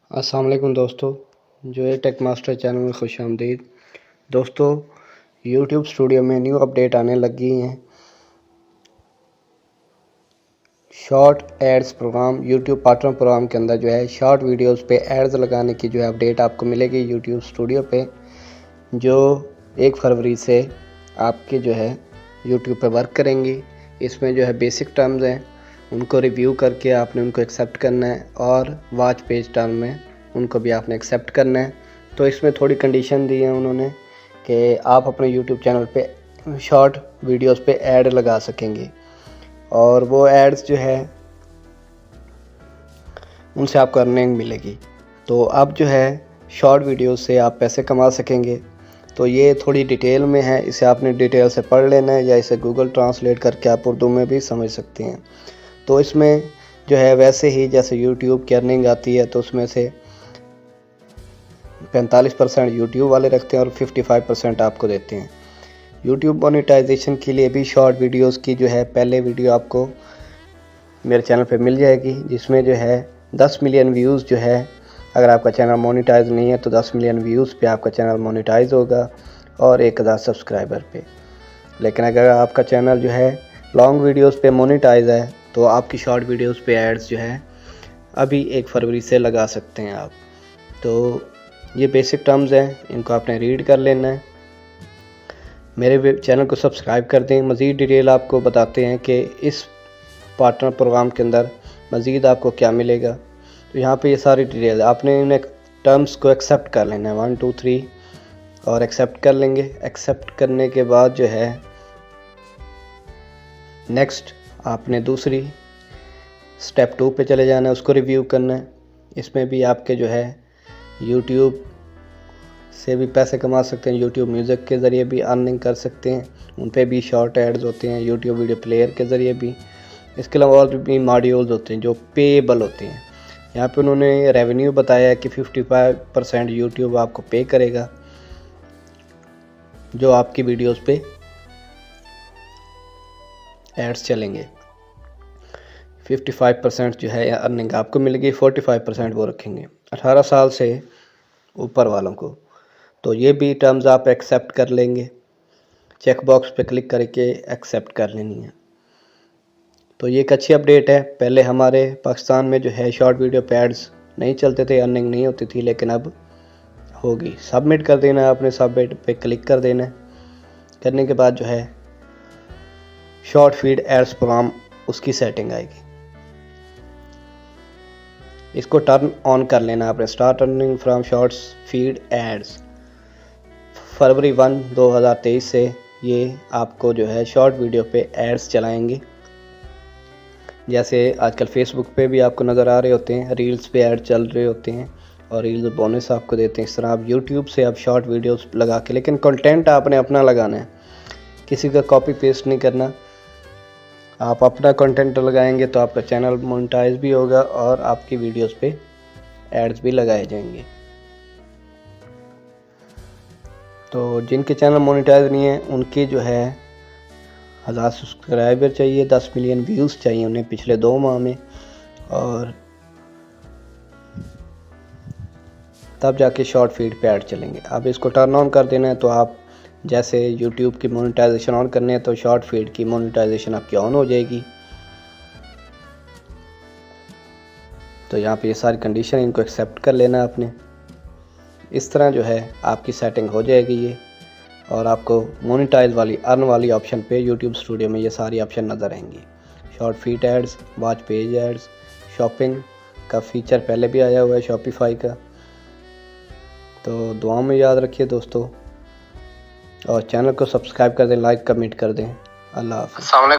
अस्सलाम वालेकुम दोस्तों, जो है टेक मास्टर चैनल में खुश आमदीद। दोस्तों, यूट्यूब स्टूडियो में न्यू अपडेट आने लगी हैं। Short ads program, YouTube partner program के अंदर जो है शॉर्ट वीडियोस पे एड्स लगाने की जो है अपडेट आपको मिलेगी यूट्यूब स्टूडियो पे, जो 1 फरवरी से आपके जो है यूट्यूब पे वर्क करेंगी। इसमें जो है बेसिक टर्म्स हैं, उनको रिव्यू करके आपने उनको एक्सेप्ट करना है, और वॉच पेज टर्म में उनको भी आपने एक्सेप्ट करना है। तो इसमें थोड़ी कंडीशन दी है उन्होंने कि आप अपने यूट्यूब चैनल पे शॉर्ट वीडियोस पे ऐड लगा सकेंगे, और वो एड्स जो है उनसे आपको अर्निंग मिलेगी। तो अब जो है शॉर्ट वीडियोस से आप पैसे कमा सकेंगे। तो ये थोड़ी डिटेल में है, इसे आपने डिटेल से पढ़ लेना है, या इसे गूगल ट्रांसलेट करके आप उर्दू में भी समझ सकते हैं। तो इसमें जो है वैसे ही जैसे यूट्यूब की अर्निंग आती है, तो उसमें से 45% यूट्यूब वाले रखते हैं और 55% आपको देते हैं। यूट्यूब मोनेटाइजेशन के लिए भी शॉर्ट वीडियोस की जो है पहले वीडियो आपको मेरे चैनल पे मिल जाएगी, जिसमें जो है 10 मिलियन व्यूज़ जो है, अगर आपका चैनल मोनेटाइज नहीं है तो 10 मिलियन व्यूज़ पे आपका चैनल मोनेटाइज होगा, और 1000 सब्सक्राइबर पे। लेकिन अगर आपका चैनल जो है लॉन्ग वीडियोस पे मोनेटाइज है, तो आपकी शॉर्ट वीडियोस पे एड्स जो है अभी 1 फरवरी से लगा सकते हैं आप। तो ये बेसिक टर्म्स हैं, इनको आपने रीड कर लेना है। मेरे चैनल को सब्सक्राइब कर दें। मज़ीद डिटेल आपको बताते हैं कि इस पार्टनर प्रोग्राम के अंदर मज़ीद आपको क्या मिलेगा। तो यहाँ पे ये सारी डिटेल आपने इन टर्म्स को एक्सेप्ट कर लेना है, 1 2 3 और एक्सेप्ट कर लेंगे। एक्सेप्ट करने के बाद जो है नेक्स्ट आपने दूसरी स्टेप 2 पे चले जाना है, उसको रिव्यू करना है। इसमें भी आपके जो है यूट्यूब से भी पैसे कमा सकते हैं, यूट्यूब म्यूज़िक के ज़रिए भी अर्निंग कर सकते हैं, उन पे भी शॉर्ट एड्स होते हैं, यूट्यूब वीडियो प्लेयर के ज़रिए भी। इसके अलावा और भी मॉड्यूल्स होते हैं जो पेएबल होते हैं। यहाँ पे उन्होंने रेवेन्यू बताया है कि 55% यूट्यूब आपको पे करेगा जो आपकी वीडियोस पे एड्स चलेंगे। 55% जो है अर्निंग आपको मिलेगी, 45% वो रखेंगे 18 साल से ऊपर वालों को। तो ये भी टर्म्स आप एक्सेप्ट कर लेंगे, चेक बॉक्स पे क्लिक करके एक्सेप्ट कर लेनी है। तो ये एक अच्छी अपडेट है। पहले हमारे पाकिस्तान में जो है शॉर्ट वीडियो पे एड्स नहीं चलते थे, अर्निंग नहीं होती थी, लेकिन अब होगी। सबमिट कर देना है, आपने सबमिट पे क्लिक कर देना है। करने के बाद जो है शॉर्ट फीड एड्स प्रोग्राम उसकी सेटिंग आएगी, इसको टर्न ऑन कर लेना आपने। Start earning from shorts feed ads. फरवरी 1 2023 से ये आपको जो है शॉर्ट वीडियो पे एड्स चलाएंगे। जैसे आजकल फेसबुक पे भी आपको नज़र आ रहे होते हैं, रील्स पे ऐड चल रहे होते हैं और रील्स बोनस आपको देते हैं। इस तरह आप यूट्यूब से आप शॉर्ट वीडियोस लगा के, लेकिन कंटेंट आपने अपना लगाना है, किसी का कॉपी पेस्ट नहीं करना। आप अपना कंटेंट लगाएंगे तो आपका चैनल मोनेटाइज भी होगा और आपकी वीडियोस पे एड्स भी लगाए जाएंगे। तो जिनके चैनल मोनेटाइज नहीं है उनके जो है 1000 सब्सक्राइबर चाहिए, 10 मिलियन व्यूज़ चाहिए उन्हें पिछले 2 माह में, और तब जाके शॉर्ट फीड पे ऐड चलेंगे। अब इसको टर्न ऑन कर देना है। तो आप जैसे यूट्यूब की मोनेटाइजेशन ऑन करने है, तो शॉर्ट फीड की मोनेटाइजेशन आपकी ऑन हो जाएगी। तो यहाँ पे ये सारी कंडीशन, इनको एक्सेप्ट कर लेना आपने। इस तरह जो है आपकी सेटिंग हो जाएगी ये, और आपको मोनेटाइज वाली अर्न वाली ऑप्शन पे यूट्यूब स्टूडियो में ये सारी ऑप्शन नज़र आएंगी। Short feed ads, watch page ads, shopping का फीचर पहले भी आया हुआ है शॉपिफाई का। तो दुआ में याद रखिए दोस्तों, और चैनल को सब्सक्राइब कर दें, लाइक कमेंट कर दें। अल्लाह हाफ़िज़।